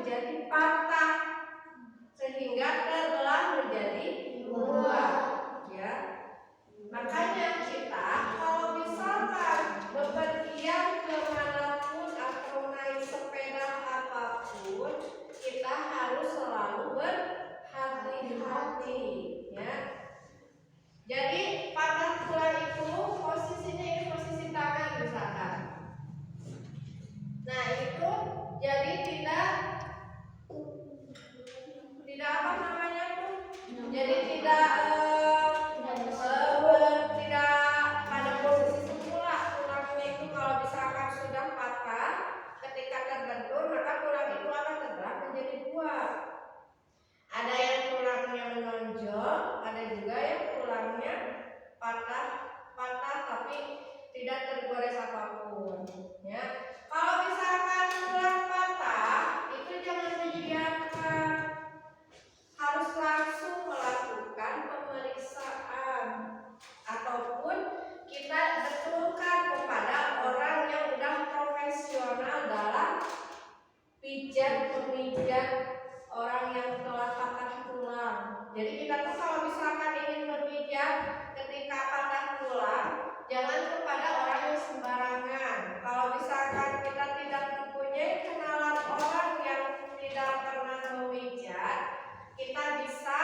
menjadi patah sehingga terbelah menjadi dua, ya. Makanya kita kalau misalkan bepergian kemanapun atau naik sepeda apapun, kita harus selalu berhati-hati, ya. Jadi patah tulang itu posisinya ini posisi tangan misalkan. Nah itu jadi tidak apa namanya tuh? Jadi tidak pada posisi semula. Tulangnya itu kalau misalkan sudah patah, ketika terbentur maka tulang itu akan terbelah menjadi dua. Ada yang tulangnya menonjol, ada juga yang tulangnya patah tapi tidak tergores apapun, ya. Kalau misalkan tulang patah itu jangan dibiarkan, harus langsung melakukan pemeriksaan ataupun kita betulkan kepada orang yang sudah profesional dalam pemijat orang yang telah patah tulang. Jadi kita tuh kalau misalkan ingin memijat ketika patah tulang, jangan kepada orang yang sembarangan. Kalau misalkan kita tidak mempunyai kenalan orang yang tidak pernah memijat, kita bisa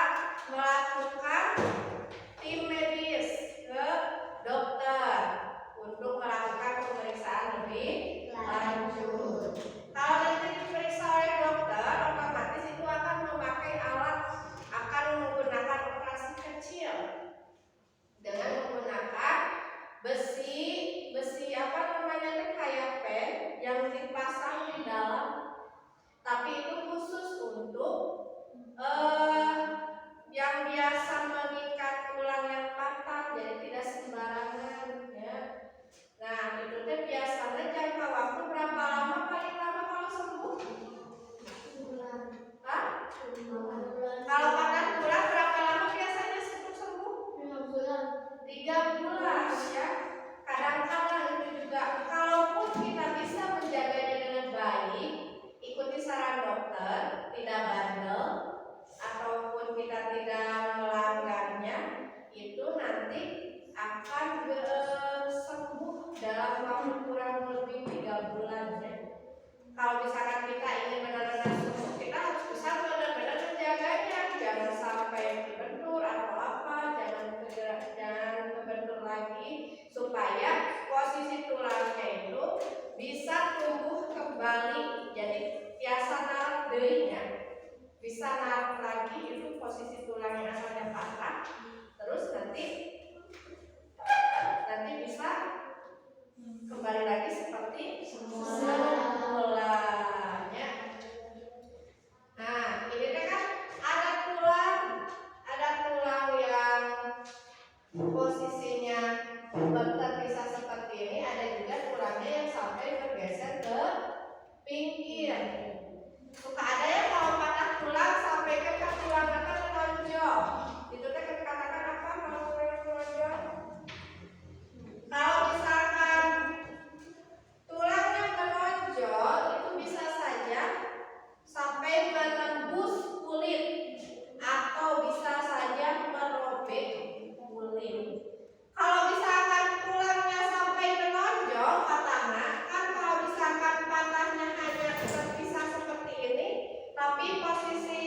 melakukan tim medis ke dokter untuk melakukan pemeriksaan lebih lanjut. Kalau nanti diperiksa oleh dokter, otomatis itu akan memakai alat, akan menggunakan operasi kecil dengan menggunakan besi apa namanya teh, kayak pen yang dipasang di dalam, tapi itu khusus untuk yang biasa mengikat tulang yang patah, jadi tidak sembarangan, ya. Nah itu teh biasanya jangka waktu berapa lama paling lama kalau sembuh? Hah? Kalau patah tulang berapa lama biasanya sembuh? 3 bulan, ya. Kadang-kadang itu juga kalaupun kita bisa menjaganya dengan baik, ikuti saran dokter, tidak bandel ataupun kita tidak melanggarnya, itu nanti akan sembuh dalam waktu kurang lebih 3 bulan, ya. Kalau misalkan kita ingin benar-benar sembuh, kita harus bisa benar-benar menjaganya, jangan sampai kebentur atau apa, jangan kebentur lagi, supaya posisi tulangnya itu bisa tumbuh kembali, jadi biasa narik deuingnya, bisa narik lagi, itu posisi tulang yang asalnya patah, terus nanti bisa kembali lagi seperti semulanya. Nah ini kan ada tulang yang posisinya terpisah seperti ini, ada juga tulangnya yang sampai bergeser ke pinggir. Suka ada ya kalau patah tulang sampai ke tulang menonjol, itu teh katakan apa kalau menonjol? Kalau misalkan tulangnya menonjol, itu bisa saja sampai menembus kulit atau bisa saja merobek kulit. Kalau misalkan tulangnya sampai menonjol patahnya, kan kalau misalkan patahnya hanya terpisah seperti ini, tapi posisi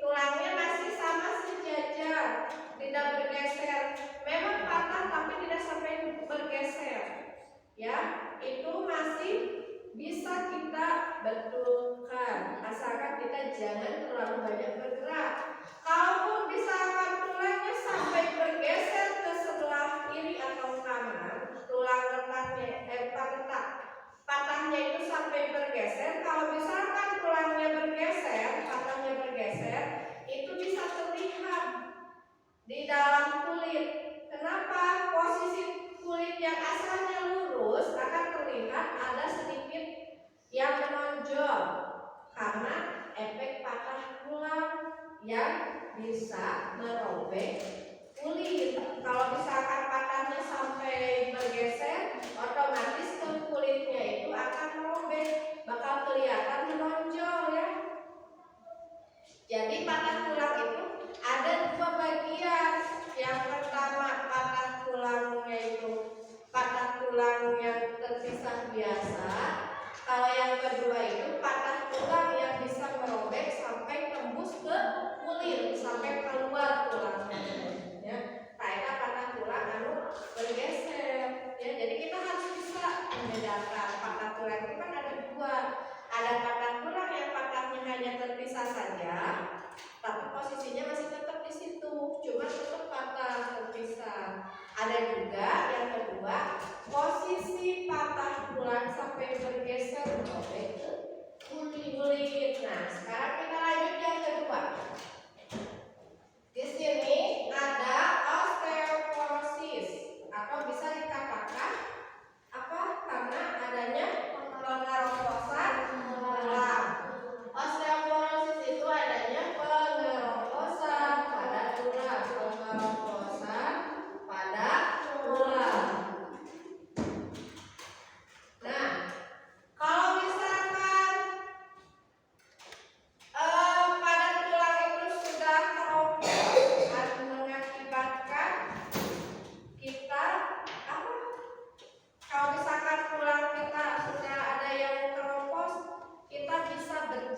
tulangnya masih sama sejajar, tidak bergeser. Memang patah tapi tidak sampai bergeser, ya. Itu masih bisa kita betulkan, asalkan kita jangan terlalu banyak bergerak. Kalaupun misalkan tulangnya sampai bergeser ke sebelah kiri atau kanan, tulang retak patahnya itu sampai bergeser. Kalau misalkan tulangnya bergeser, patahnya bergeser, itu bisa terlihat di dalam kulit. Kenapa? Posisi kulit yang asalnya lurus akan terlihat ada sedikit yang menonjol karena efek patah tulang yang bisa merobek kulit. Kalau misalkan patahnya sampai bergeser, otomatis kulitnya itu akan merobek, bakal kelihatan menonjol, ya.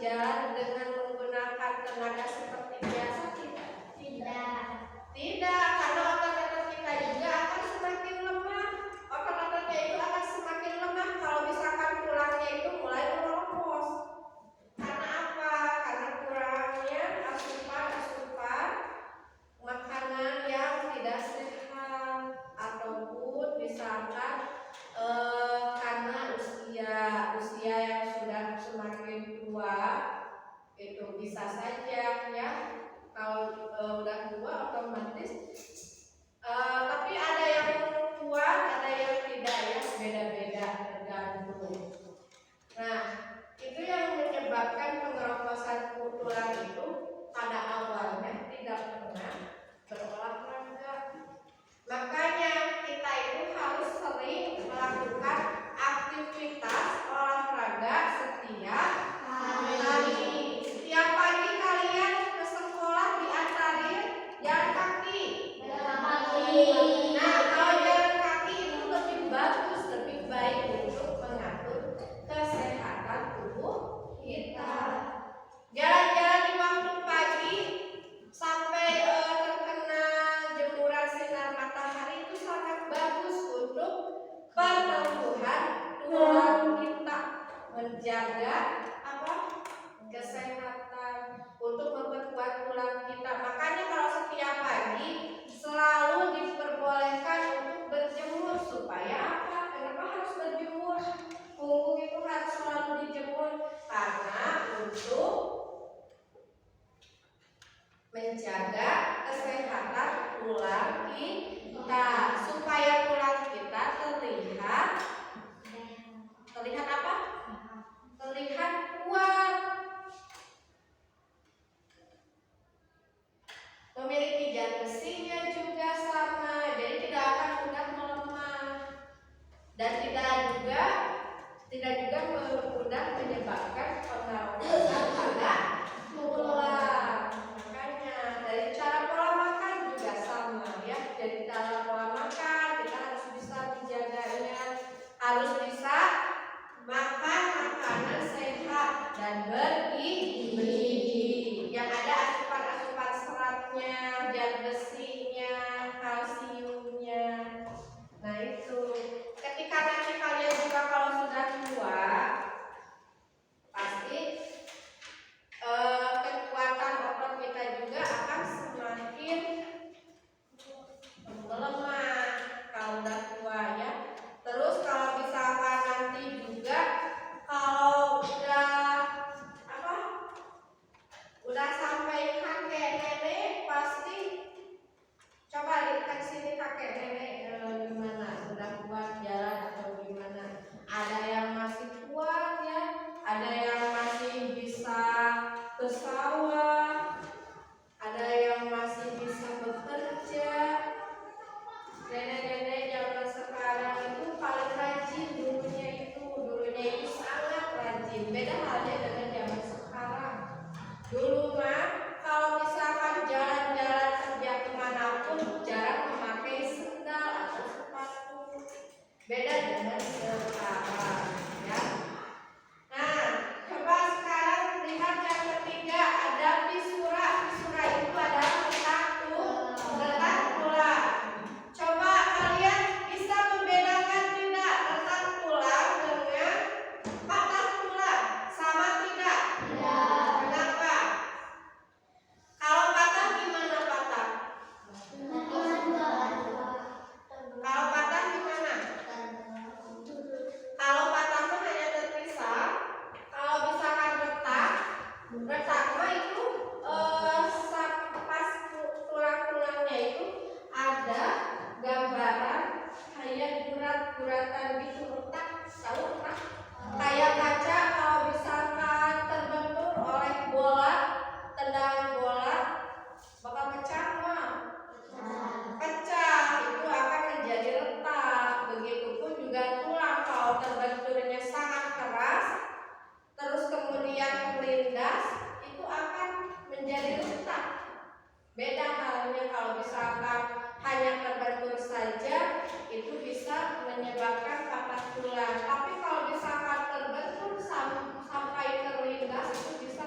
berjalan dengan menggunakan tenaga seperti biasa? Tidak. Tidak, karena otot-otot kita juga akan semakin lemah. Otot-ototnya itu akan semakin lemah kalau misalkan tulangnya itu mulai meropos. Karena apa? Karena kurangnya asupan makanan yang tidak sehat, ataupun misalkan karena usia yang sudah semakin tua, itu bisa saja ya. Kalau udah tua otomatis tapi ada yang kuat, ada yang tidak ya, beda-beda tergantung. Nah, itu yang menyebabkan pengeroposan tulang itu pada awalnya tidak pernah berolahraga. Makanya kita itu harus sering melakukan aktivitas olahraga setiap hari. Setiap pagi kalian ke sekolah diantarin jalan kaki. Nah, kalau jalan kaki itu lebih bagus, lebih baik untuk mengatur kesehatan tubuh kita. Jalan-jalan di waktu pagi sampai terkena jemuran sinar matahari itu sangat bagus untuk pertumbuhan tulang kita, menjaga kesehatan, untuk memperkuat tulang kita. Makanya kalau setiap pagi selalu diperbolehkan untuk berjemur. Supaya apa? Kenapa harus berjemur? Punggung itu harus selalu dijemur karena untuk menjaga kesehatan tulang kita, supaya tulang kita terlihat apa? Terlihat kuat, memiliki zat besinya juga sama, jadi tidak akan mudah melemah dan tidak juga mudah menyebabkan pengeroposan pada tulang. Makanya dari cara pola makan juga sama ya. Dari cara pola makan kita harus bisa menjaganya, harus bisa makan makanan sehat dan bergizi yang ada asupan seratnya, zat besinya, kalsiumnya. Nah itu ketika nanti kalian juga kalau sudah tua, pasti kekuatan otot kita juga akan semakin melemah kalau udah tua ya. Terus kalau misalkan nanti juga kalau udah sampai kakek nenek, pasti coba lihat sini kakek nenek gimana, udah kuat jalan atau gimana. Ada yang masih kuat ya, ada yang masih bisa ke sawah, ada yang masih bisa bekerja. Nenek-nenek zaman sekarang itu paling rajin, dulunya itu sangat rajin. Beda halnya dengan zaman sekarang. Dulu mah kalau misalkan jalan-jalan kerja kemanapun jarang memakai sendal atau sepatu. Beda dengan sekarang ya. Nah, coba sekarang lihat yang ketiga, ada visura. Visura itu adalah letak tulang. Coba kalian bisa membedakan tidak letak tulang dengan patah tulang? Sama tidak? Tidak. Kenapa? Kalau patah gimana patah? Kalau patah gimana? Kalau patah mah hanya terpisah. Kalau misalkan retak mah itu pas tulang-tulangnya itu ada gambaran kayak gurat-guratan gitu, retak. Tahu retak? Kayak kaca kalau misalkan terbentur oleh bola, tendangan bola, bakal pecah mah. Pecah itu akan menjadi retak. Begitupun juga tulang kalau terbenturnya sangat keras, terus kemudian melindas, itu akan menjadi retak. Beda halnya kalau misalkan hanya terbentur saja, itu bisa menyebabkan patah tulang. Tapi kalau misalkan terbentur sampai terlindas, itu bisa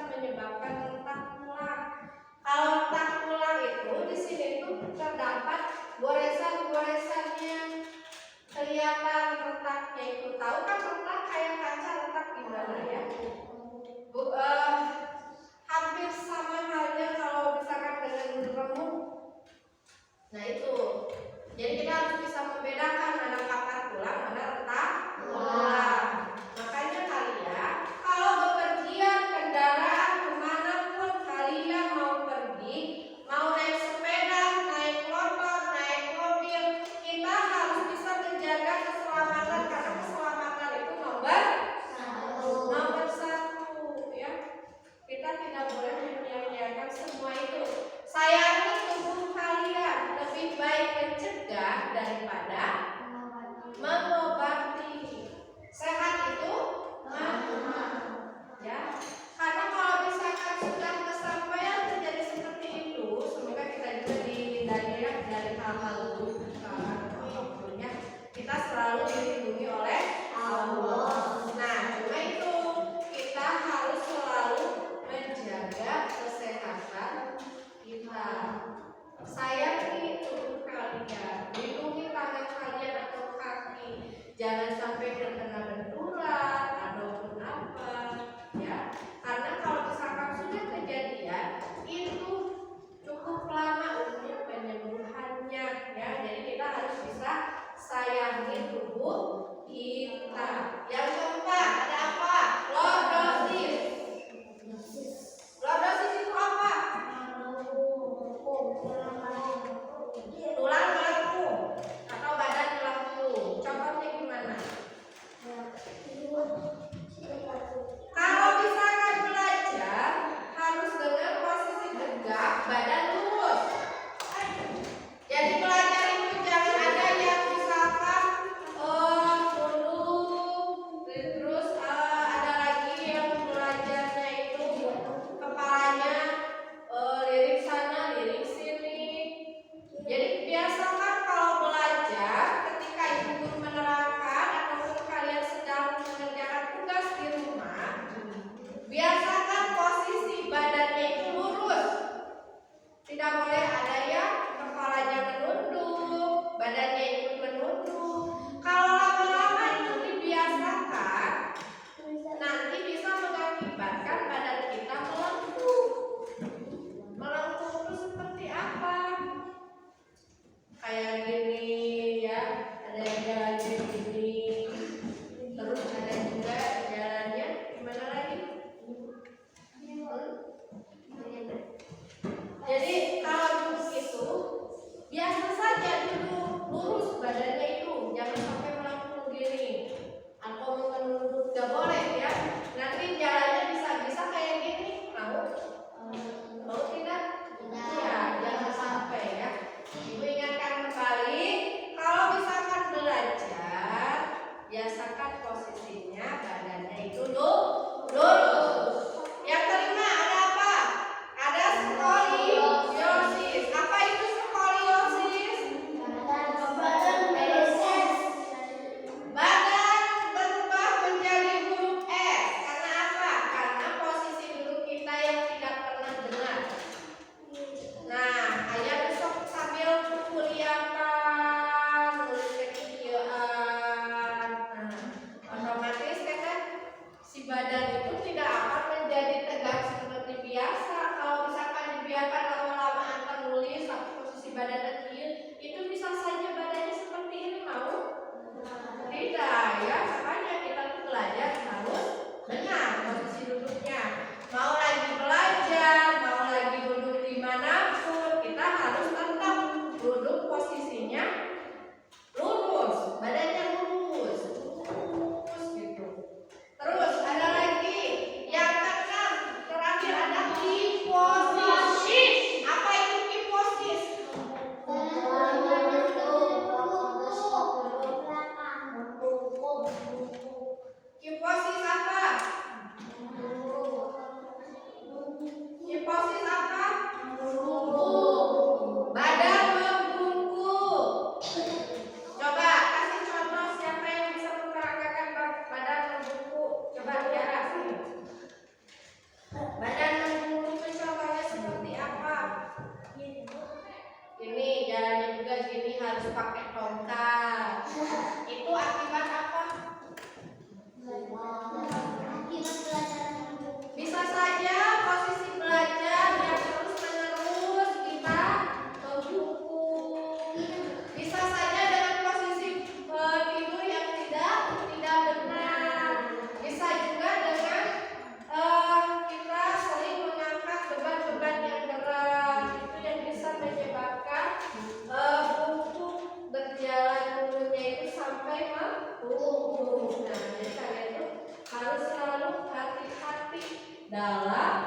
dalam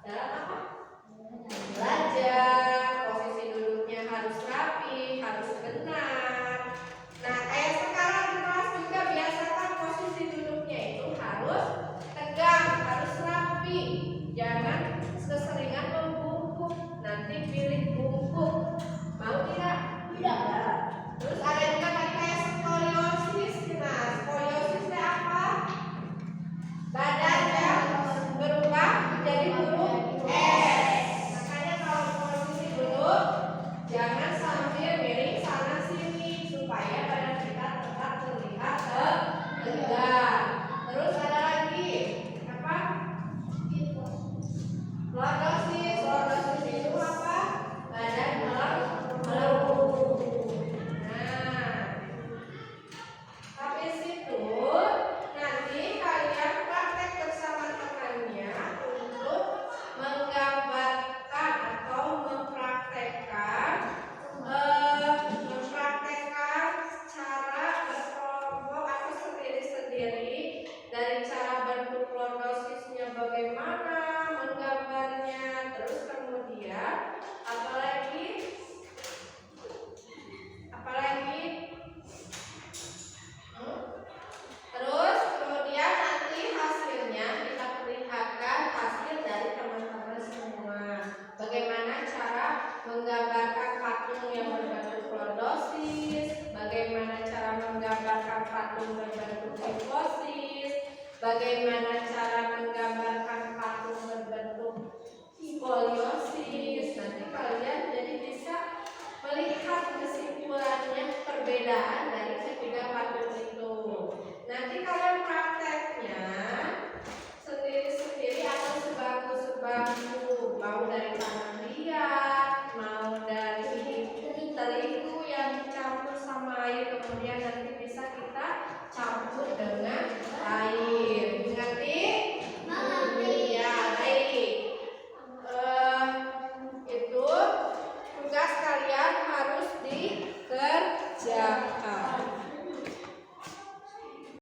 dalam